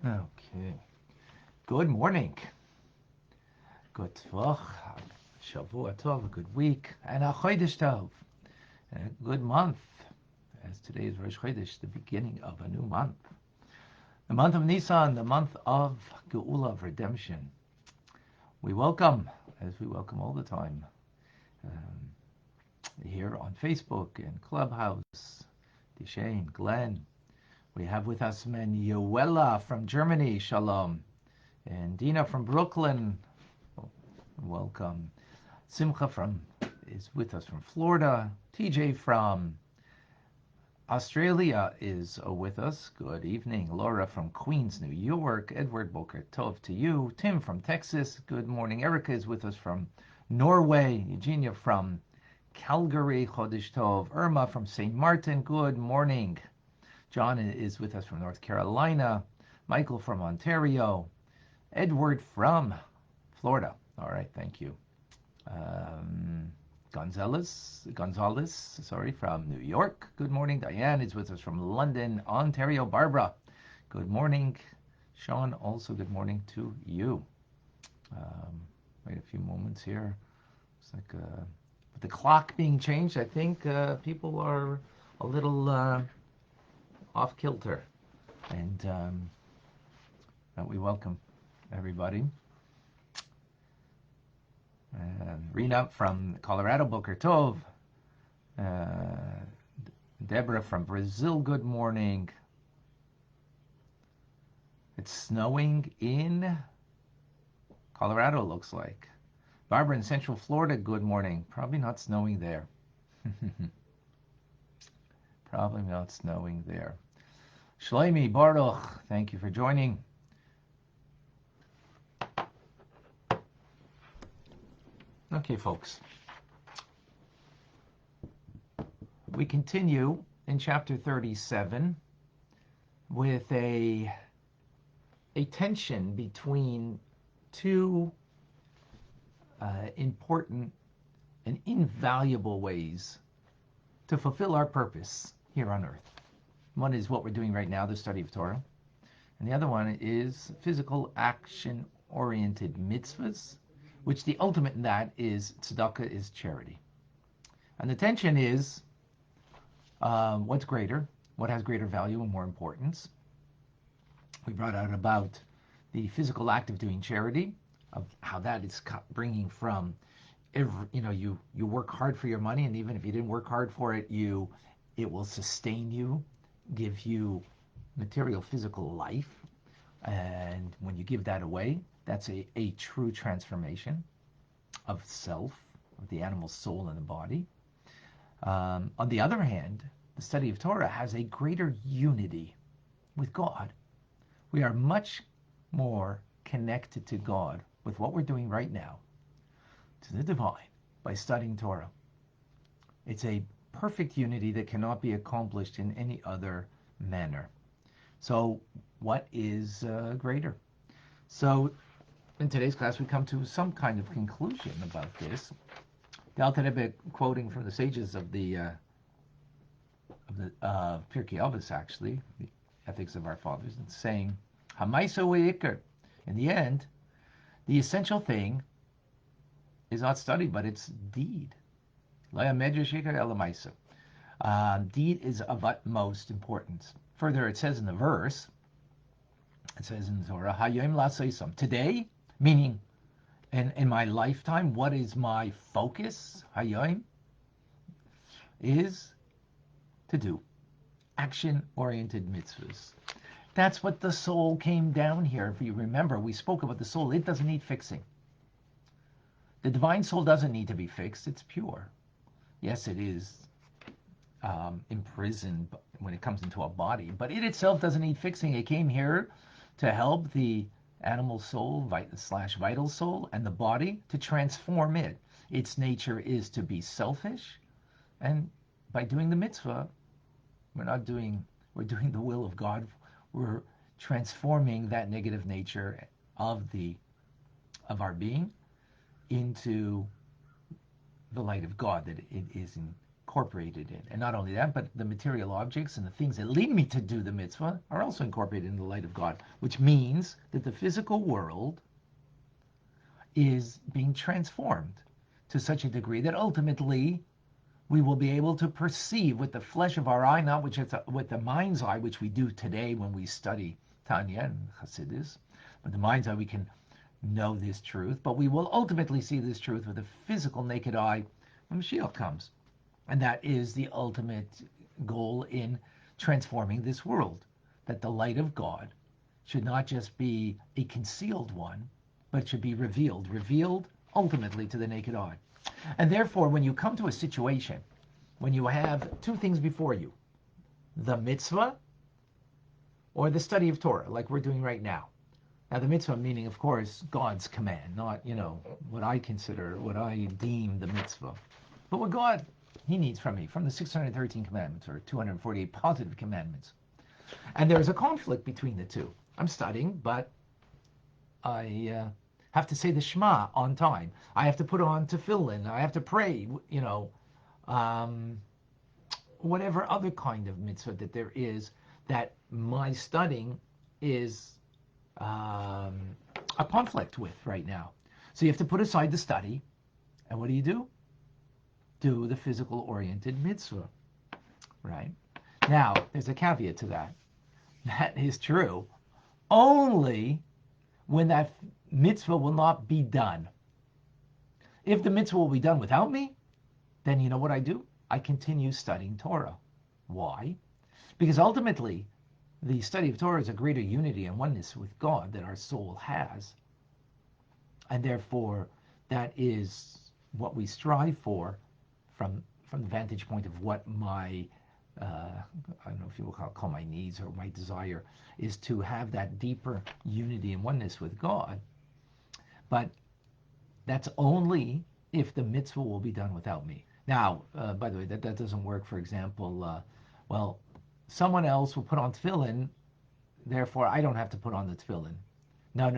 Okay. Good morning. Good Tvach. Shavua Tov, a good week. And a Chodesh Tov. And a good month. As today is Rosh Chodesh, the beginning of a new month. The month of Nisan, the month of Geula, of redemption. We welcome, as we welcome all the time, here on Facebook and Clubhouse, Deshane, Glenn. We have with us Manuela from Germany, Shalom. And Dina from Brooklyn, welcome. Simcha is with us from Florida. TJ from Australia is with us. Good evening. Laura from Queens, New York. Edward Boker Tov to you. Tim from Texas. Good morning. Erica is with us from Norway. Eugenia from Calgary. Chodesh Tov. Irma from St. Martin. Good morning. John is with us from North Carolina. Michael from Ontario. Edward from Florida. All right, thank you. Gonzalez, from New York. Good morning. Diane is with us from London, Ontario. Barbara, good morning. Sean, also good morning to you. Wait a few moments here. It's like with the clock being changed, I think people are a little off kilter. And we welcome everybody. Rena from Colorado, Boker Tov. Deborah from Brazil, good morning. It's snowing in Colorado, looks like. Barbara in Central Florida, good morning. Probably not snowing there. Probably not snowing there. Shloimi Baruch, thank you for joining. Okay, folks. We continue in chapter 37 with a tension between two important and invaluable ways to fulfill our purpose here on earth. One is what we're doing right now, the study of Torah. And the other one is physical action-oriented mitzvahs, which the ultimate in that is tzedakah, is charity. And the tension is what's greater, what has greater value and more importance. We brought out about the physical act of doing charity, of how that is bringing from, you work hard for your money, and even if you didn't work hard for it, it will sustain you, give you material physical life. And when you give that away, that's a true transformation of self, of the animal soul and the body. On the other hand, the study of Torah has a greater unity with God. We are much more connected to God with what we're doing right now, to the divine, by studying Torah. It's a perfect unity that cannot be accomplished in any other manner. So what is greater? So in today's class, we come to some kind of conclusion about this. The Alter Rebbe, quoting from the sages of the Pirkei Avos, actually, the Ethics of Our Fathers, and saying, "Hamaisa ve'ikar." In the end, the essential thing is not study, but it's deed. Deed is of utmost importance. Further, it says in the verse, it says in the Torah, "Hayom la'asosam." Today, meaning in my lifetime, what is my focus? Hayom is to do action-oriented mitzvahs. That's what the soul came down here. If you remember, we spoke about the soul. It doesn't need fixing. The divine soul doesn't need to be fixed. It's pure. Yes, it is imprisoned when it comes into a body, but it itself doesn't need fixing. It came here to help the animal soul / vital soul and the body to transform it. Its nature is to be selfish, and by doing the mitzvah, we're doing the will of God. We're transforming that negative nature of our being into the light of God that it is in incorporated in. And not only that, but the material objects and the things that lead me to do the mitzvah are also incorporated in the light of God, which means that the physical world is being transformed to such a degree that ultimately we will be able to perceive with the flesh of our eye, not with the mind's eye, which we do today when we study Tanya and Hasidus. With the mind's eye, we can know this truth, but we will ultimately see this truth with a physical naked eye when Mashiach comes. And that is the ultimate goal in transforming this world, that the light of God should not just be a concealed one, but should be revealed ultimately to the naked eye. And therefore, when you come to a situation, when you have two things before you, the mitzvah or the study of Torah, like we're doing right now. Now, the mitzvah meaning, of course, God's command, not, what I consider, what I deem the mitzvah. But what God, he needs from me, from the 613 commandments, or 248 positive commandments. And there's a conflict between the two. I'm studying, but I have to say the Shema on time. I have to put on tefillin. I have to pray, whatever other kind of mitzvah that there is, that my studying is a conflict with right now. So you have to put aside the study, and what do? Do the physical-oriented mitzvah, right? Now, there's a caveat to that. That is true only when that mitzvah will not be done. If the mitzvah will be done without me, then you know what I do? I continue studying Torah. Why? Because ultimately, the study of Torah is a greater unity and oneness with God that our soul has. And therefore, that is what we strive for from the vantage point of what my, I don't know if you will call my needs or my desire, is to have that deeper unity and oneness with God. But that's only if the mitzvah will be done without me. Now, by the way, that doesn't work. For example, someone else will put on tefillin, therefore I don't have to put on the tefillin. No.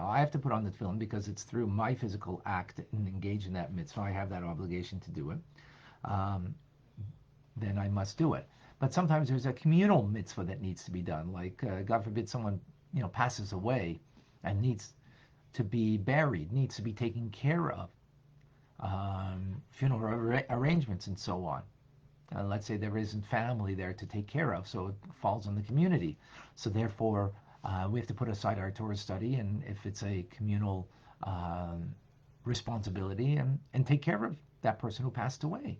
I have to put on the tefillin because it's through my physical act and engage in that mitzvah. I have that obligation to do it. Then I must do it. But sometimes there's a communal mitzvah that needs to be done. Like, God forbid, someone passes away and needs to be buried, needs to be taken care of. Funeral arrangements and so on. Let's say there isn't family there to take care of, so it falls on the community. So therefore, we have to put aside our Torah study, and if it's a communal responsibility, and take care of that person who passed away.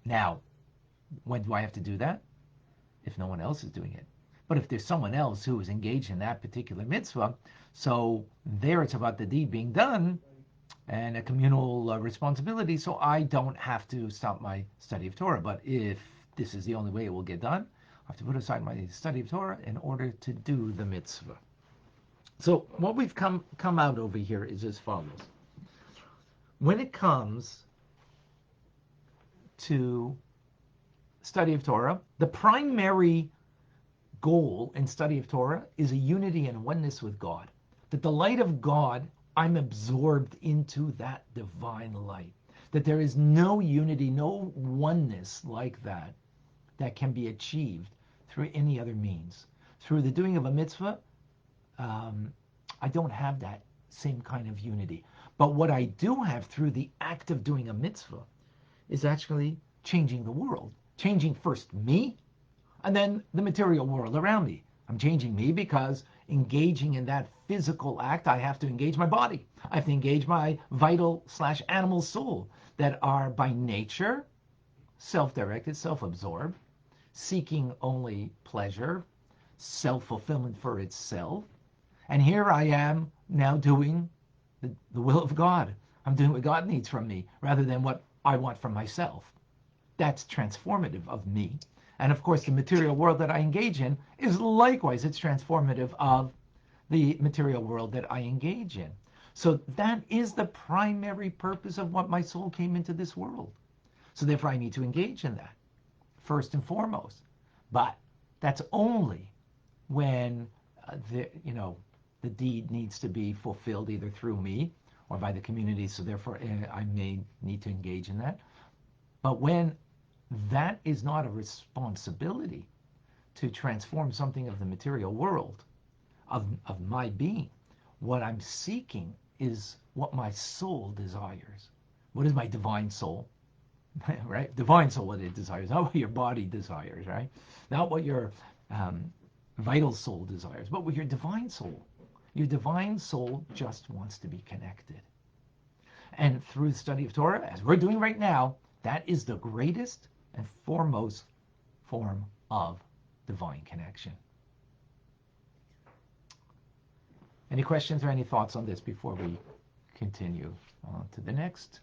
Now, when do I have to do that? If no one else is doing it. But if there's someone else who is engaged in that particular mitzvah, so there it's about the deed being done and a communal responsibility, so I don't have to stop my study of Torah. But if this is the only way it will get done, I have to put aside my study of Torah in order to do the mitzvah. So what we've come out over here is as follows. When it comes to study of Torah, the primary goal in study of Torah is a unity and oneness with God. That the light of God, I'm absorbed into that divine light. That there is no unity, no oneness like that can be achieved through any other means. Through the doing of a mitzvah, I don't have that same kind of unity. But what I do have through the act of doing a mitzvah is actually changing the world. Changing first me, and then the material world around me. I'm changing me because engaging in that physical act, I have to engage my body. I have to engage my vital/animal soul that are by nature self-directed, self-absorbed, seeking only pleasure, self-fulfillment for itself. And here I am now doing the will of God. I'm doing what God needs from me rather than what I want from myself. That's transformative of me. And of course, the material world that I engage in is likewise, it's transformative of the material world that I engage in. So that is the primary purpose of what my soul came into this world. So therefore, I need to engage in that first and foremost. But that's only when the deed needs to be fulfilled either through me or by the community, so therefore I may need to engage in that. But when that is not a responsibility to transform something of the material world, of my being, what I'm seeking is what my soul desires. What is my divine soul? Right? Divine soul, what it desires, not what your body desires, right? Not what your vital soul desires, but what your divine soul. Your divine soul just wants to be connected. And through the study of Torah, as we're doing right now, that is the greatest and foremost form of divine connection. Any questions or any thoughts on this before we continue on to the next